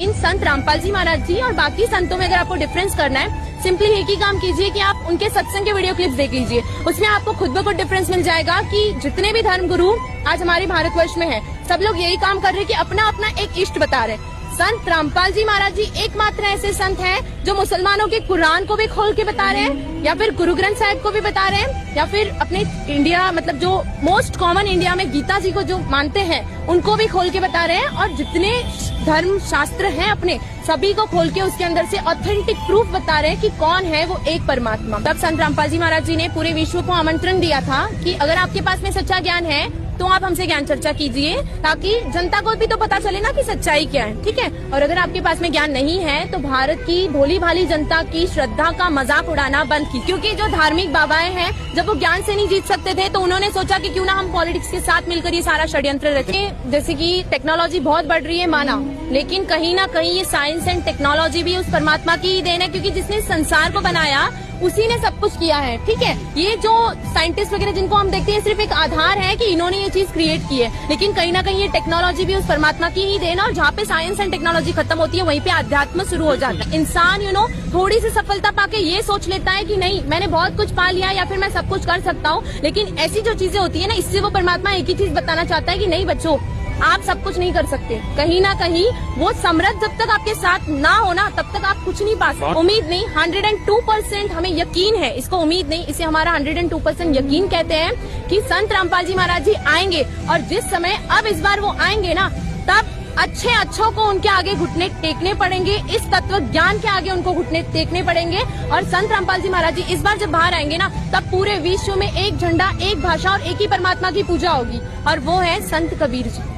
इन संत रामपाल जी महाराज जी और बाकी संतों में अगर आपको डिफरेंस करना है, सिंपली एक ही काम कीजिए कि आप उनके सत्संग के वीडियो क्लिप्स देख लीजिए। उसमें आपको खुद ब खुद डिफरेंस मिल जाएगा कि जितने भी धर्म गुरु आज हमारे भारतवर्ष में हैं, सब लोग यही काम कर रहे हैं कि अपना अपना एक इष्ट बता रहे हैं। संत रामपाल जी महाराज जी एकमात्र ऐसे संत हैं जो मुसलमानों के कुरान को भी खोल के बता रहे हैं, या फिर गुरु ग्रंथ साहिब को भी बता रहे हैं, या फिर अपने इंडिया मतलब जो मोस्ट कॉमन इंडिया में गीता जी को जो मानते हैं उनको भी खोल के बता रहे हैं। और जितने धर्म शास्त्र हैं अपने सभी को खोल के उसके अंदर से ऑथेंटिक प्रूफ बता रहे हैं कि कौन है वो एक परमात्मा। तब संत रामपाल जी महाराज जी ने पूरे विश्व को आमंत्रण दिया था कि अगर आपके पास में सच्चा ज्ञान है तो आप हमसे ज्ञान चर्चा कीजिए, ताकि जनता को भी तो पता चले ना कि सच्चाई क्या है, ठीक है। और अगर आपके पास में ज्ञान नहीं है तो भारत की भोली भाली जनता की श्रद्धा का मजाक उड़ाना बंद कीजिए, क्योंकि जो धार्मिक बाबाएं हैं जब वो ज्ञान से नहीं जीत सकते थे तो उन्होंने सोचा कि क्यों ना हम पॉलिटिक्स के साथ मिलकर ये सारा षड्यंत्र रखें। जैसे कि टेक्नोलॉजी बहुत बढ़ रही है माना, लेकिन कहीं ना कहीं ये साइंस एंड टेक्नोलॉजी भी उस परमात्मा की ही देन है, क्योंकि जिसने संसार को बनाया उसी ने सब कुछ किया है, ठीक है। ये जो साइंटिस्ट वगैरह जिनको हम देखते हैं सिर्फ एक आधार है कि इन्होंने ये चीज क्रिएट की है, लेकिन कहीं ना कहीं ये टेक्नोलॉजी भी उस परमात्मा की ही देन है। और जहाँ पे साइंस एंड टेक्नोलॉजी खत्म होती है वहीं पे अध्यात्म शुरू हो जाता है। इंसान थोड़ी सी सफलता पाके ये सोच लेता है कि नहीं मैंने बहुत कुछ पा लिया या फिर मैं सब कुछ कर सकता हूँ, लेकिन ऐसी जो चीजें होती है ना, इससे वो परमात्मा एक ही चीज बताना चाहता है कि नहीं बच्चों, आप सब कुछ नहीं कर सकते। कहीं ना कहीं वो समृद्ध जब तक आपके साथ ना हो ना तब तक आप कुछ नहीं पा सकते। उम्मीद नहीं, 102% हमें यकीन है, इसको उम्मीद नहीं, इसे हमारा 102% यकीन कहते हैं कि संत रामपाल जी महाराज जी आएंगे। और जिस समय अब इस बार वो आएंगे ना, तब अच्छों को उनके आगे घुटने टेकने पड़ेंगे, इस तत्व ज्ञान के आगे उनको घुटने टेकने पड़ेंगे। और संत रामपाल जी महाराज जी इस बार जब बाहर आएंगे ना, तब पूरे विश्व में एक झंडा, एक भाषा और एक ही परमात्मा की पूजा होगी, और वो है संत कबीर जी।